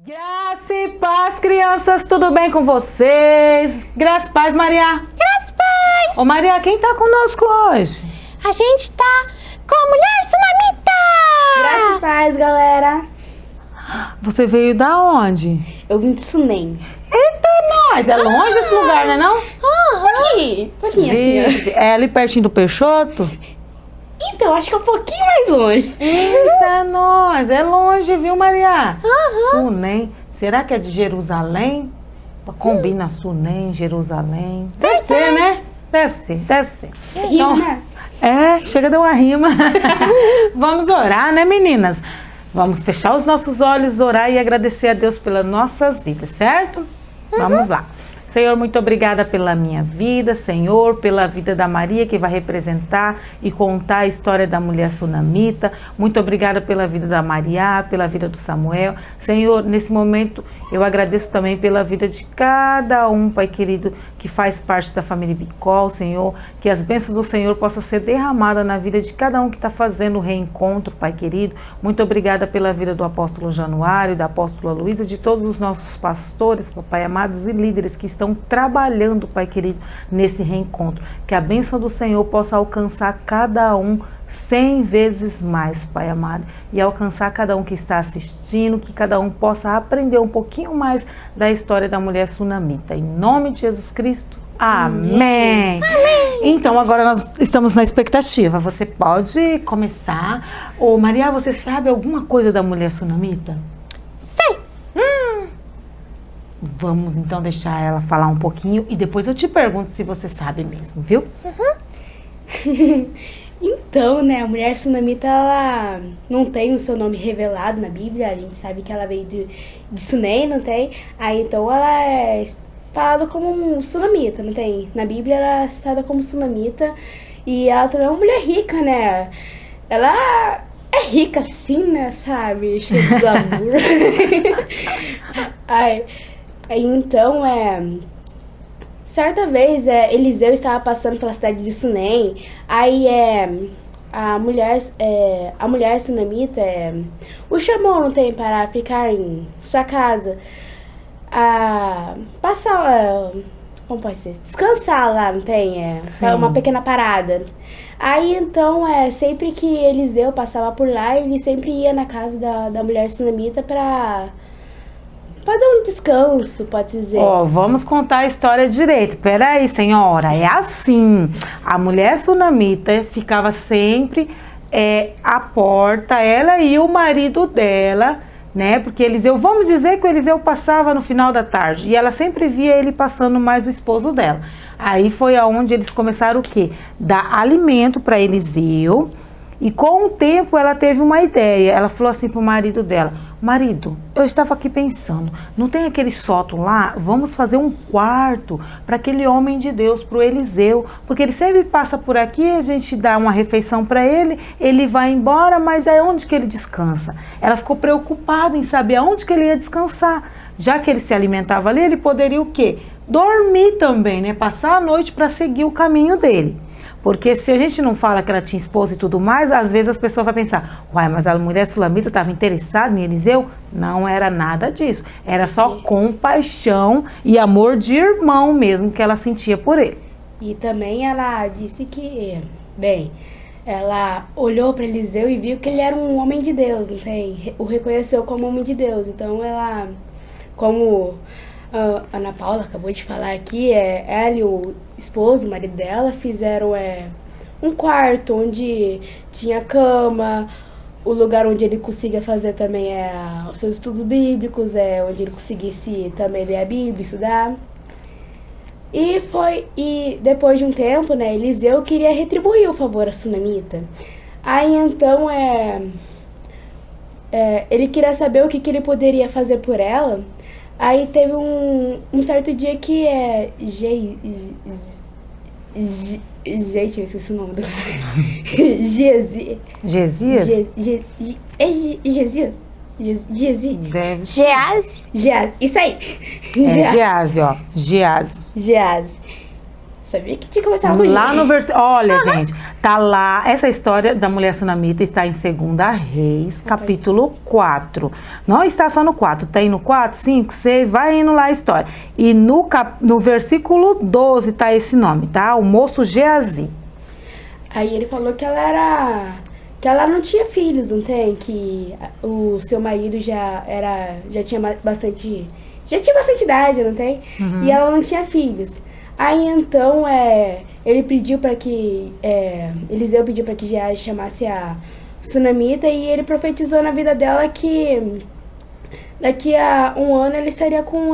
Graça e paz, crianças, tudo bem com vocês? Graça e paz, Maria. Graça e paz. Ô, Maria, quem tá conosco hoje? A gente tá com a mulher sunamita. Graça e paz, galera. Você veio da onde? Eu vim de Sunem. Eita, nós! É longe esse lugar, né não? Pouquinho assim, ó. Vixe, é ali pertinho do Peixoto? Então, acho que é um pouquinho mais longe. Eita, nós! É longe, viu, Maria? Sunem. Será que é de Jerusalém? Combina Sunem, Jerusalém. Deve ser, né? Deve ser. Rima, né? Chega a dar uma rima. Vamos orar, né, meninas? Vamos fechar os nossos olhos, orar e agradecer a Deus pelas nossas vidas, certo? Vamos lá. Senhor, muito obrigada pela minha vida, Senhor, pela vida da Maria, que vai representar e contar a história da mulher sunamita. Muito obrigada pela vida da Maria, pela vida do Samuel. Senhor, nesse momento, eu agradeço também pela vida de cada um, Pai querido, que faz parte da família Bicol, Senhor. Que as bênçãos do Senhor possam ser derramadas na vida de cada um que está fazendo o reencontro, Pai querido. Muito obrigada pela vida do apóstolo Januário, da apóstola Luísa, de todos os nossos pastores, papai amados, e líderes que estão trabalhando, Pai querido, nesse reencontro. Que a bênção do Senhor possa alcançar cada um 100 vezes mais, Pai amado, e alcançar cada um que está assistindo, que cada um possa aprender um pouquinho mais da história da mulher sunamita. Em nome de Jesus Cristo, amém. Então, agora nós estamos na expectativa. Você pode começar. Ô, Maria, você sabe alguma coisa da mulher sunamita? Sei. Vamos então deixar ela falar um pouquinho e depois eu te pergunto se você sabe mesmo, viu? Então, né, a mulher sunamita, ela não tem o seu nome revelado na Bíblia. A gente sabe que ela veio de Sunem, não tem? Aí, então, ela é falada como um sunamita, não tem? Na Bíblia, ela é citada como sunamita. E ela também é uma mulher rica, né? Ela é rica, assim, né, sabe? Cheia de glamour. Aí, então, certa vez, Eliseu estava passando pela cidade de Sunem. Aí, a mulher sunamita o chamou, não tem, para ficar em sua casa, passar, como pode ser, descansar lá, não tem, Sim. uma pequena parada. Aí, então, sempre que Eliseu passava por lá, ele sempre ia na casa da mulher sunamita para fazer um descanso, pode dizer. Vamos contar a história direito. Peraí, senhora, é assim. A mulher sunamita ficava sempre à porta, ela e o marido dela, né? Porque Eliseu, vamos dizer que o Eliseu passava no final da tarde e ela sempre via ele passando mais o esposo dela. Aí foi aonde eles começaram o quê? Dar alimento para Eliseu. E com o tempo ela teve uma ideia. Ela falou assim pro marido dela: marido, eu estava aqui pensando, não tem aquele sótão lá? Vamos fazer um quarto para aquele homem de Deus, pro Eliseu, porque ele sempre passa por aqui, a gente dá uma refeição para ele, ele vai embora, mas é onde que ele descansa? Ela ficou preocupada em saber aonde que ele ia descansar. Já que ele se alimentava ali, ele poderia o quê? Dormir também, né? Passar a noite para seguir o caminho dele. Porque se a gente não fala que ela tinha esposa e tudo mais, às vezes as pessoas vão pensar: uai, mas a mulher sulamita estava interessada em Eliseu? Não era nada disso. Era só compaixão e amor de irmão mesmo que ela sentia por ele. E também ela disse que, ela olhou para Eliseu e viu que ele era um homem de Deus, não tem? O reconheceu como homem de Deus. Então ela, como a Ana Paula acabou de falar aqui, ela e o esposo, o marido dela, fizeram um quarto onde tinha cama, o lugar onde ele conseguia fazer também os seus estudos bíblicos, onde ele conseguisse também ler a Bíblia, estudar. E depois de um tempo, né, Eliseu queria retribuir o favor à sunamita. Aí então ele queria saber o que ele poderia fazer por ela. Aí teve um certo dia que gente, eu esqueci o nome do cara. Gesias? Gesias? Deve ser. Geazi. Geazi, isso aí. Geazi, ó. Geazi. Geazi. Sabia que tinha que começar com Lá G. no versículo. Olha, gente, tá lá. Essa história da mulher sunamita está em 2 Reis, capítulo 4. Não está só no 4, tem no 4, 5, 6, vai indo lá a história. E no versículo 12 tá esse nome, tá? O moço Geazi. Aí ele falou que ela não tinha filhos, não tem? Que o seu marido já tinha bastante idade, não tem? E ela não tinha filhos. Aí então ele pediu para que Eliseu pediu para que Geazi chamasse a sunamita e ele profetizou na vida dela que daqui a um ano ele estaria com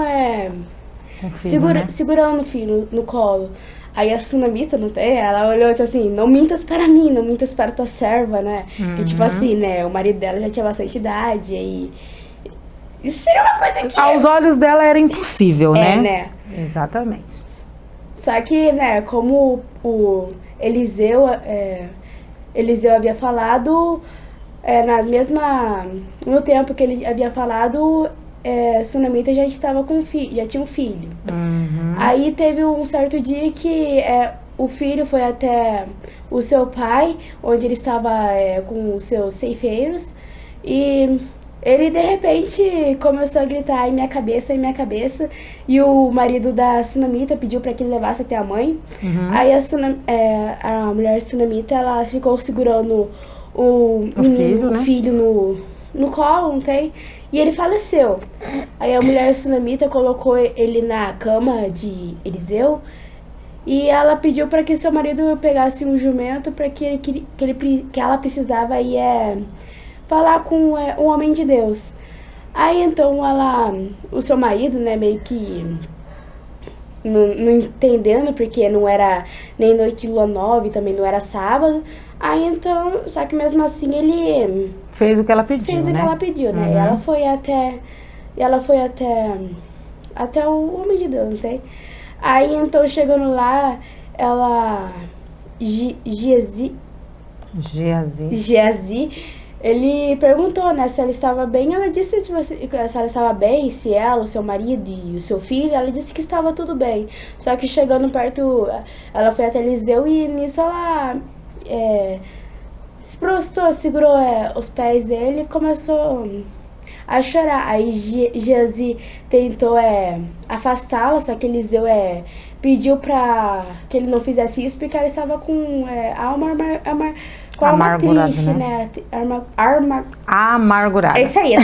filho, né? segurando o filho no colo. Aí a sunamita, não tem? Ela olhou tipo assim, não mintas para mim, não mintas para tua serva, né? Que tipo assim, né? O marido dela já tinha bastante idade, aí... Isso seria uma coisa que... Aos olhos dela era impossível, né? né? Exatamente. Só que, né, como o Eliseu havia falado, no tempo que ele havia falado, sunamita já estava já tinha um filho. Aí teve um certo dia que o filho foi até o seu pai, onde ele estava com os seus ceifeiros, e ele de repente começou a gritar em minha cabeça, e o marido da sunamita pediu para que ele levasse até a mãe. Aí a mulher sunamita, ela ficou segurando o filho no colo, não tem? E ele faleceu. Aí a mulher sunamita colocou ele na cama de Eliseu e ela pediu para que seu marido pegasse um jumento para que ela precisava ir falar com um homem de Deus. Aí então o seu marido, né, meio que não entendendo, porque não era nem noite de lua nova e também não era sábado. Aí então, só que mesmo assim ele fez o que ela pediu, fez né? o que ela pediu, né? E ela foi até o homem de Deus, não tem? Aí então chegando lá, Geazi, ele perguntou, né, se ela estava bem. Ela disse tipo, se ela estava bem, se ela, o seu marido e o seu filho. Ela disse que estava tudo bem. Só que chegando perto, ela foi até Eliseu e nisso ela se prostrou, segurou os pés dele e começou a chorar. Aí Geazi tentou afastá-la, só que Eliseu pediu para que ele não fizesse isso porque ela estava com a alma triste, né? Amargurada. É isso aí.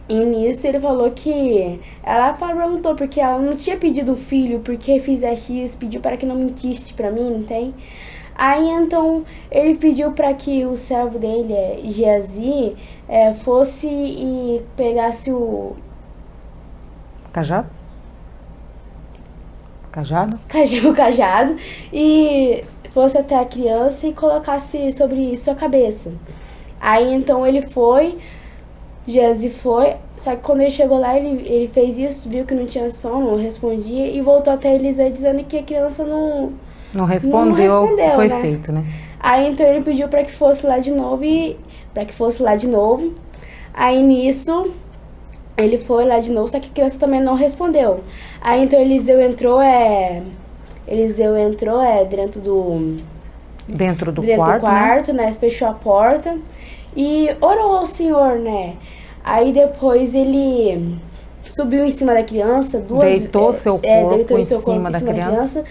E nisso ele falou que ela perguntou porque ela não tinha pedido filho, porque fizeste isso, pediu para que não mentiste para mim, não tem? Aí então ele pediu para que o servo dele, Geazi, fosse e pegasse o cajado? O cajado e fosse até a criança e colocasse sobre sua cabeça. Aí então Geazi foi, só que quando ele chegou lá, ele fez isso, viu que não tinha som, não respondia e voltou até Eliseu dizendo que a criança não respondeu o que foi né? feito, né? Aí então ele pediu para que fosse lá de novo Aí nisso ele foi lá de novo, só que a criança também não respondeu. Aí então Eliseu entrou dentro do quarto, né? Fechou a porta e orou ao Senhor, né? Aí depois ele subiu em cima da criança, deitou seu corpo em cima da criança,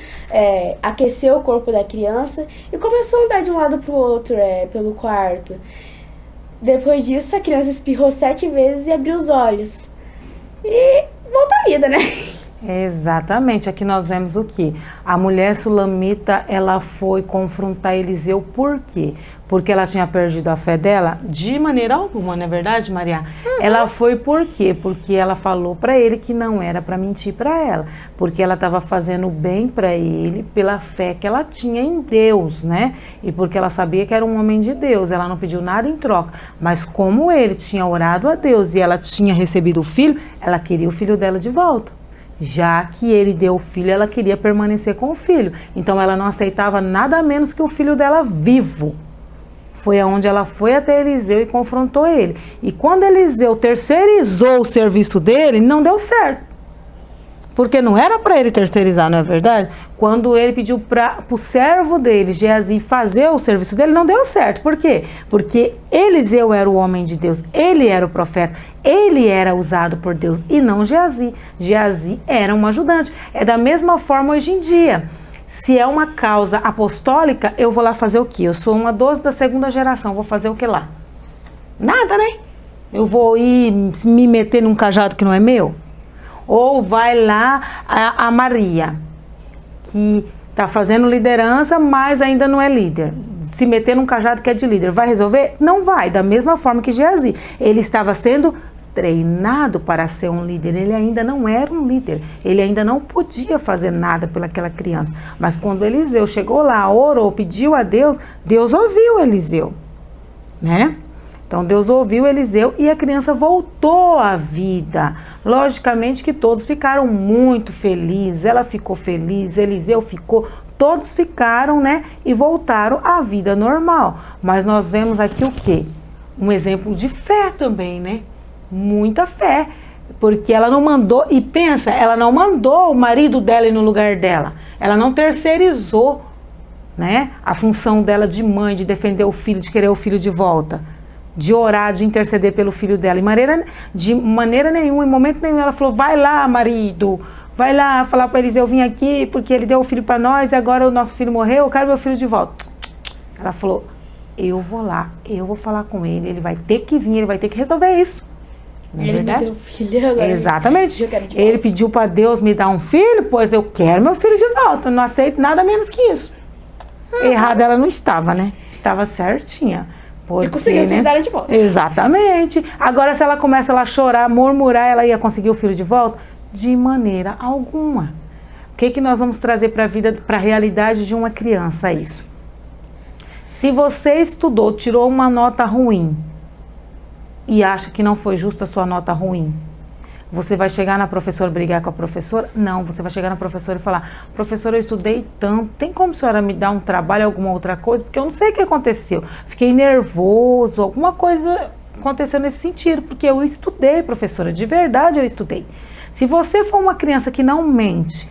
aqueceu o corpo da criança e começou a andar de um lado pro outro, pelo quarto. Depois disso, a criança espirrou 7 vezes e abriu os olhos. E voltou à vida, né? Exatamente. Aqui nós vemos o que? A mulher sulamita, ela foi confrontar Eliseu. Por quê? Porque ela tinha perdido a fé dela? De maneira alguma, não é verdade, Maria? Ela foi por quê? Porque ela falou para ele que não era para mentir para ela. Porque ela estava fazendo bem para ele pela fé que ela tinha em Deus, né? E porque ela sabia que era um homem de Deus. Ela não pediu nada em troca. Mas como ele tinha orado a Deus e ela tinha recebido o filho, ela queria o filho dela de volta. Já que ele deu o filho, ela queria permanecer com o filho. Então ela não aceitava nada menos que o filho dela vivo. Foi aonde ela foi até Eliseu e confrontou ele. E quando Eliseu terceirizou o serviço dele, não deu certo. Porque não era para ele terceirizar, não é verdade? Quando ele pediu para o servo dele, Geazi, fazer o serviço dele, não deu certo. Por quê? Porque Eliseu era o homem de Deus, ele era o profeta, ele era usado por Deus e não Geazi. Geazi era um ajudante. É da mesma forma hoje em dia. Se é uma causa apostólica, eu vou lá fazer o quê? Eu sou uma 12 da segunda geração, vou fazer o que lá? Nada, né? Eu vou ir me meter num cajado que não é meu? Ou vai lá a Maria, que está fazendo liderança, mas ainda não é líder. Se meter num cajado que é de líder, vai resolver? Não vai. Da mesma forma que Geazi. Ele estava sendo treinado para ser um líder. Ele ainda não era um líder. Ele ainda não podia fazer nada pelaquela criança. Mas quando Eliseu chegou lá, orou, pediu a Deus, Deus ouviu Eliseu, né? Então Deus ouviu Eliseu e a criança voltou à vida. Logicamente que todos ficaram muito felizes. Ela ficou feliz, Eliseu ficou, todos ficaram, né? E voltaram à vida normal. Mas nós vemos aqui o quê? Um exemplo de fé também, né? Muita fé. Porque ela não mandou, e pensa, ela não mandou o marido dela ir no lugar dela. Ela não terceirizou, né? A função dela de mãe, de defender o filho, de querer o filho de volta. De orar, de interceder pelo filho dela. De maneira nenhuma, em momento nenhum, ela falou, vai lá, marido, vai lá falar para Eliseu vir aqui, porque ele deu o filho para nós e agora o nosso filho morreu, eu quero meu filho de volta. Ela falou, eu vou lá, eu vou falar com ele vai ter que vir, ele vai ter que resolver isso. Não é Ele verdade? me deu filho agora. Exatamente. Eu quero de Ele volta. pediu para Deus me dar um filho, pois eu quero meu filho de volta, eu não aceito nada menos que isso. Errada ela não estava, né? Estava certinha. Porque, E conseguiu o filho dela de volta. Exatamente. Agora, se ela começa a chorar, murmurar, ela ia conseguir o filho de volta? De maneira alguma. O que nós vamos trazer para a vida, para a realidade de uma criança isso? Se você estudou, tirou uma nota ruim e acha que não foi justa a sua nota ruim, você vai chegar na professora brigar com a professora? Não, você vai chegar na professora e falar, professora, eu estudei tanto, tem como a senhora me dar um trabalho, alguma outra coisa? Porque eu não sei o que aconteceu, fiquei nervoso, alguma coisa aconteceu nesse sentido, porque eu estudei, professora, de verdade eu estudei. Se você for uma criança que não mente,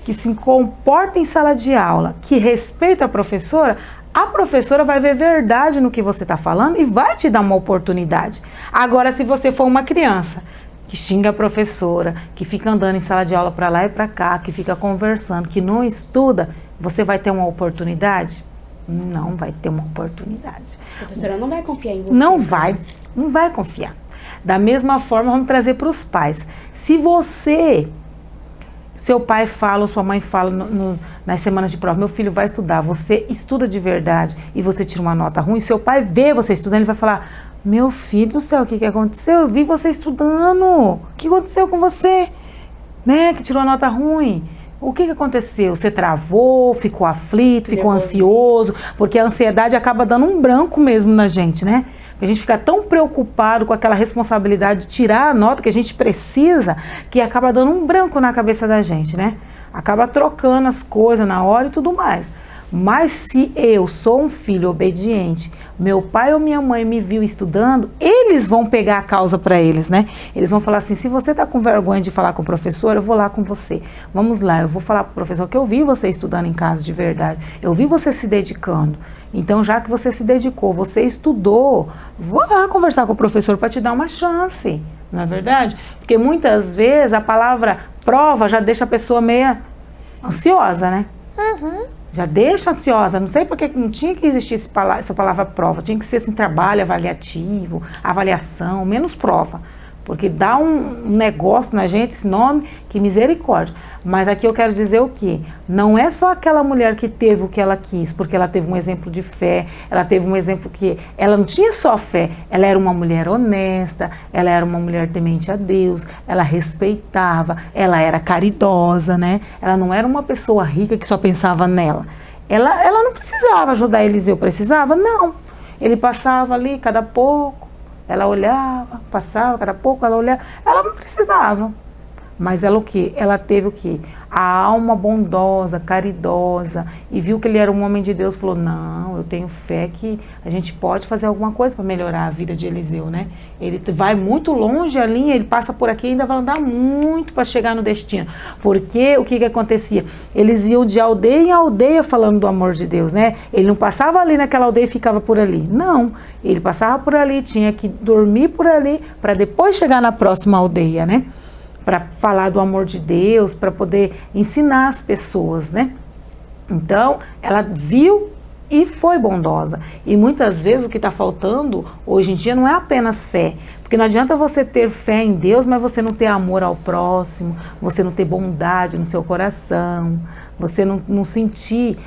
que se comporta em sala de aula, que respeita a professora vai ver verdade no que você está falando e vai te dar uma oportunidade. Agora, se você for uma criança que xinga a professora, que fica andando em sala de aula para lá e para cá, que fica conversando, que não estuda, você vai ter uma oportunidade? Não vai ter uma oportunidade. A professora não vai confiar em você. Não vai confiar. Da mesma forma, vamos trazer para os pais. Se seu pai fala ou sua mãe fala nas semanas de prova, meu filho vai estudar, você estuda de verdade e você tira uma nota ruim, seu pai vê você estudando, ele vai falar, meu filho do céu, o que aconteceu? Eu vi você estudando, o que aconteceu com você? Né, que tirou a nota ruim? O que aconteceu? Você travou, ficou aflito, ficou ansioso, porque a ansiedade acaba dando um branco mesmo na gente, né? A gente fica tão preocupado com aquela responsabilidade de tirar a nota que a gente precisa, que acaba dando um branco na cabeça da gente, né? Acaba trocando as coisas na hora e tudo mais. Mas se eu sou um filho obediente, meu pai ou minha mãe me viu estudando, eles vão pegar a causa para eles, né? Eles vão falar assim, se você tá com vergonha de falar com o professor, eu vou lá com você. Vamos lá, eu vou falar pro professor que eu vi você estudando em casa de verdade. Eu vi você se dedicando. Então, já que você se dedicou, você estudou, vou lá conversar com o professor para te dar uma chance, não é verdade? Porque muitas vezes a palavra prova já deixa a pessoa meio ansiosa, né? Uhum. Já deixa ansiosa, não sei porque não tinha que existir essa palavra prova, tinha que ser assim, trabalho avaliativo, avaliação, menos prova, porque dá um negócio na gente, esse nome, que misericórdia. Mas aqui eu quero dizer o quê? Não é só aquela mulher que teve o que ela quis, porque ela teve um exemplo de fé, ela teve um exemplo que ela não tinha só fé, ela era uma mulher honesta, ela era uma mulher temente a Deus, ela respeitava, ela era caridosa, né? Ela não era uma pessoa rica que só pensava nela. Ela não precisava ajudar Eliseu, precisava? Não. Ele passava ali, cada pouco, ela olhava, passava, cada pouco ela olhava, ela não precisava. mas ela o quê? Ela teve o quê? A alma bondosa, caridosa, e viu que ele era um homem de Deus, falou, não, eu tenho fé que a gente pode fazer alguma coisa para melhorar a vida de Eliseu, né? Ele vai muito longe ali, ele passa por aqui e ainda vai andar muito para chegar no destino. Porque o que acontecia? Eles iam de aldeia em aldeia falando do amor de Deus, né? Ele não passava ali naquela aldeia e ficava por ali. Não, ele passava por ali, tinha que dormir por ali para depois chegar na próxima aldeia, né? Para falar do amor de Deus, para poder ensinar as pessoas, né? Então, ela viu e foi bondosa. E muitas vezes o que está faltando hoje em dia não é apenas fé. Porque não adianta você ter fé em Deus, mas você não ter amor ao próximo, você não ter bondade no seu coração, você não sentir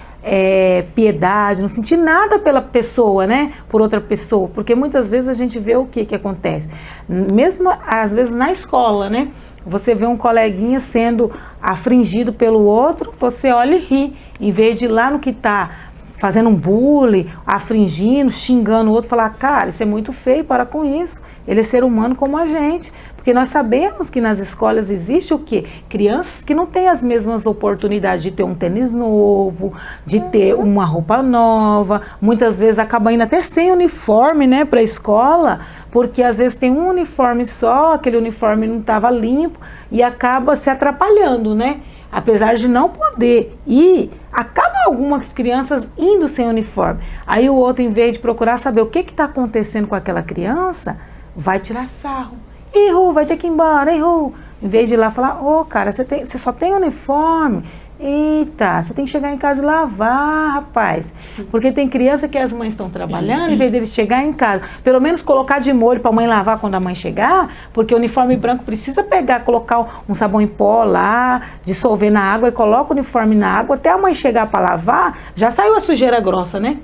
piedade, não sentir nada pela pessoa, né? Por outra pessoa. Porque muitas vezes a gente vê o que acontece. Mesmo às vezes na escola, né? Você vê um coleguinha sendo afligido pelo outro, você olha e ri. Em vez de ir lá no que está fazendo um bullying, afligindo, xingando o outro, falar, cara, isso é muito feio, para com isso. Ele é ser humano como a gente. Porque nós sabemos que nas escolas existe o quê? Crianças que não têm as mesmas oportunidades de ter um tênis novo, de ter uma roupa nova. Muitas vezes acaba indo até sem uniforme, né, para a escola, porque às vezes tem um uniforme só, aquele uniforme não estava limpo e acaba se atrapalhando, né? Apesar de não poder ir, acaba algumas crianças indo sem uniforme. Aí o outro, em vez de procurar saber o que está acontecendo com aquela criança, vai tirar sarro. Ih, Ru, vai ter que ir embora, hein, Ru? Em vez de ir lá falar, cara, você só tem uniforme? Eita, você tem que chegar em casa e lavar, rapaz. Porque tem criança que as mães estão trabalhando, em vez de eles chegar em casa, pelo menos colocar de molho para a mãe lavar quando a mãe chegar, porque o uniforme branco precisa pegar, colocar um sabão em pó lá, dissolver na água e coloca o uniforme na água, até a mãe chegar para lavar, já saiu a sujeira grossa, né?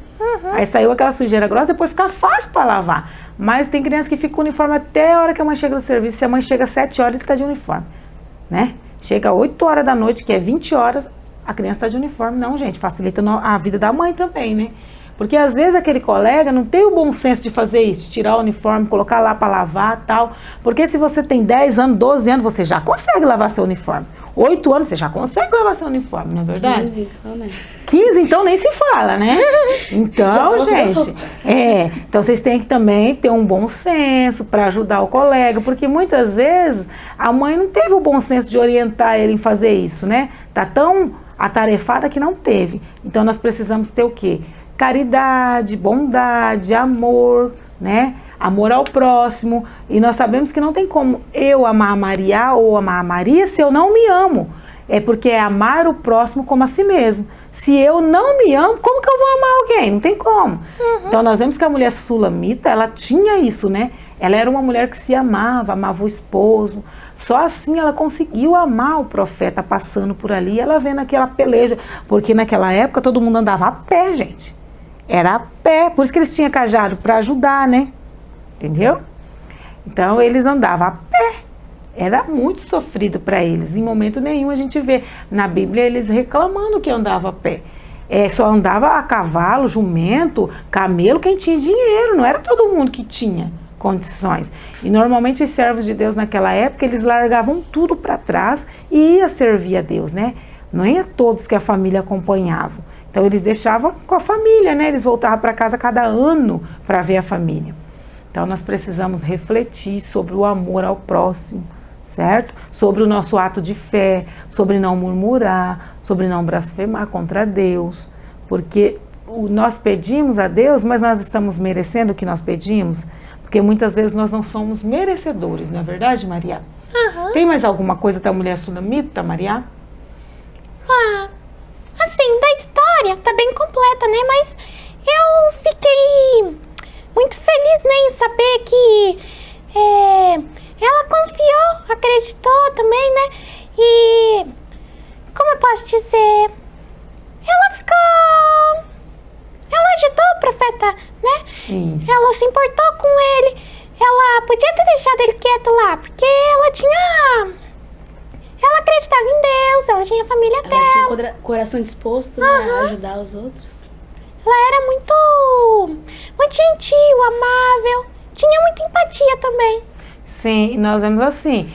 Aí saiu aquela sujeira grossa, depois fica fácil para lavar. Mas tem criança que fica com o uniforme até a hora que a mãe chega no serviço. Se a mãe chega às 7 horas, ele está de uniforme, né? Chega às 8 horas da noite, que é 20 horas, a criança está de uniforme. Não, gente, facilita a vida da mãe também, né? Porque às vezes aquele colega não tem o bom senso de fazer isso, tirar o uniforme, colocar lá para lavar e tal. Porque se você tem 10 anos, 12 anos, você já consegue lavar seu uniforme. 8 anos, você já consegue lavar seu uniforme, não é verdade? 15, então, né? 15, então nem se fala, né? Então, gente, então vocês têm que também ter um bom senso para ajudar o colega, porque muitas vezes a mãe não teve o bom senso de orientar ele em fazer isso, né? Tá tão atarefada que não teve. Então nós precisamos ter o quê? Caridade, bondade, amor, né? Amor ao próximo. E nós sabemos que não tem como eu amar a Maria ou amar a Maria se eu não me amo. É porque é amar o próximo como a si mesmo. Se eu não me amo, como que eu vou amar alguém? Não tem como. Então nós vemos que a mulher sulamita, ela tinha isso, né? Ela era uma mulher que se amava, amava o esposo. Só assim ela conseguiu amar o profeta passando por ali. Ela vendo aquela peleja. Porque naquela época todo mundo andava a pé, gente. Era a pé. Por isso que eles tinham cajado, para ajudar, né? Entendeu? Então eles andavam a pé. Era muito sofrido para eles. Em momento nenhum a gente vê na Bíblia eles reclamando que andava a pé. Só andava a cavalo, jumento, camelo, quem tinha dinheiro. Não era todo mundo que tinha condições. E normalmente os servos de Deus naquela época, eles largavam tudo para trás e ia servir a Deus, né? Não ia todos que a família acompanhava. Então eles deixavam com a família, né? Eles voltavam para casa cada ano para ver a família. Então nós precisamos refletir sobre o amor ao próximo, certo? Sobre o nosso ato de fé, sobre não murmurar, sobre não blasfemar contra Deus, porque nós pedimos a Deus, mas nós estamos merecendo o que nós pedimos, porque muitas vezes nós não somos merecedores, não é verdade, Maria? Tem mais alguma coisa da mulher sunamita, Maria? Assim, da história, tá bem completa, né? Mas eu fiquei muito feliz, né, em saber que ela confiou, acreditou também, né? E, como eu posso dizer, ela ajudou o profeta, né? Isso. Ela se importou com ele. Ela podia ter deixado ele quieto lá, porque ela acreditava em Deus, ela tinha a família Ela dela. tinha coração disposto, né, a ajudar os outros. Ela era muito gentil, amável, tinha muita empatia também. Sim, nós vemos assim,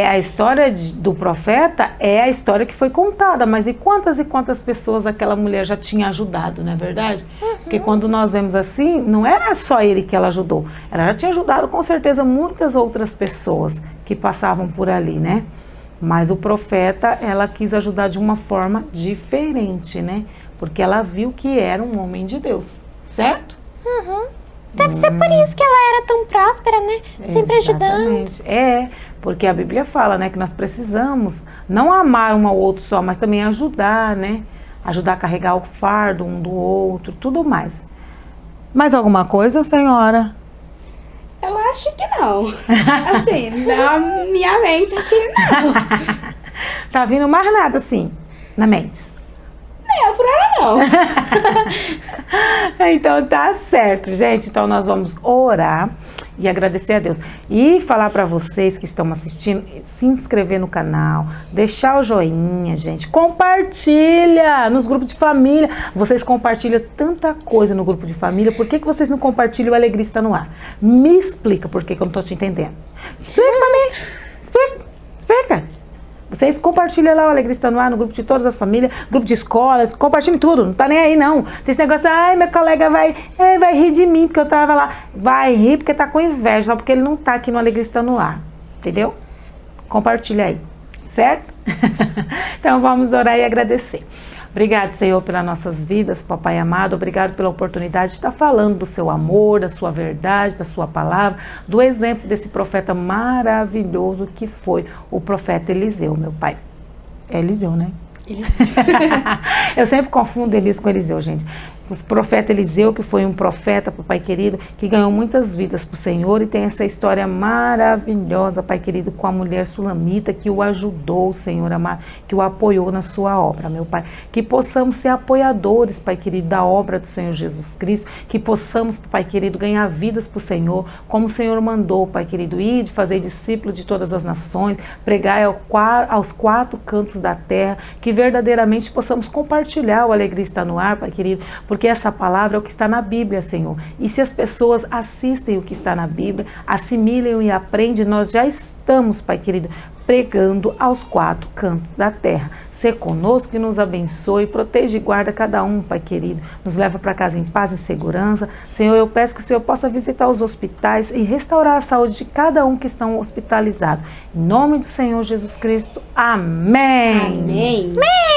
a história do profeta é a história que foi contada, mas e quantas pessoas aquela mulher já tinha ajudado, não é verdade? Porque quando nós vemos assim, não era só ele que ela ajudou, ela já tinha ajudado com certeza muitas outras pessoas que passavam por ali, né? Mas o profeta, ela quis ajudar de uma forma diferente, né? Porque ela viu que era um homem de Deus, certo? Deve ser por isso que ela era tão próspera, né? Sempre ajudando. Exatamente. Porque a Bíblia fala, né, que nós precisamos não amar um ao outro só, mas também ajudar, né? Ajudar a carregar o fardo um do outro, tudo mais. Mais alguma coisa, senhora? Eu acho que não. Assim, na minha mente aqui, não. Tá vindo mais nada assim, na mente? Não, por hora não. Então tá certo, gente. Então nós vamos orar e agradecer a Deus. E falar para vocês que estão assistindo, se inscrever no canal, deixar o joinha, gente. Compartilha nos grupos de família. Vocês compartilham tanta coisa no grupo de família. Por que vocês não compartilham o Alegria Está no Ar? Me explica por que eu não tô te entendendo. Explica pra mim. Explica. Vocês compartilham lá o Alegria Está no Ar, no grupo de todas as famílias, grupo de escolas, compartilhem tudo, não tá nem aí não. Tem esse negócio, ai, meu colega vai rir de mim, porque eu tava lá. Vai rir porque tá com inveja, só porque ele não tá aqui no Alegria Está no Ar, entendeu? Compartilha aí, certo? Então vamos orar e agradecer. Obrigado, Senhor, pelas nossas vidas, Papai amado. Obrigado pela oportunidade de estar falando do seu amor, da sua verdade, da sua palavra, do exemplo desse profeta maravilhoso que foi o profeta Eliseu, meu pai. É Eliseu, né? Eu sempre confundo Elias com Eliseu, gente. O profeta Eliseu, que foi um profeta, Pai querido, que ganhou muitas vidas para o Senhor e tem essa história maravilhosa, Pai querido, com a mulher sulamita que o ajudou, Senhor amado, que o apoiou na sua obra, meu Pai. Que possamos ser apoiadores, Pai querido, da obra do Senhor Jesus Cristo, que possamos, Pai querido, ganhar vidas para o Senhor, como o Senhor mandou, Pai querido, ir de fazer discípulo de todas as nações, pregar aos 4 cantos da terra, que verdadeiramente possamos compartilhar o Alegria Está no Ar, Pai querido, porque essa palavra é o que está na Bíblia, Senhor. E se as pessoas assistem o que está na Bíblia, assimilem e aprendem, nós já estamos, Pai querido, pregando aos 4 cantos da terra. Ser conosco e nos abençoe, protege e guarda cada um, Pai querido. Nos leva para casa em paz e segurança. Senhor, eu peço que o Senhor possa visitar os hospitais e restaurar a saúde de cada um que estão hospitalizados. Em nome do Senhor Jesus Cristo. Amém. Amém. Amém.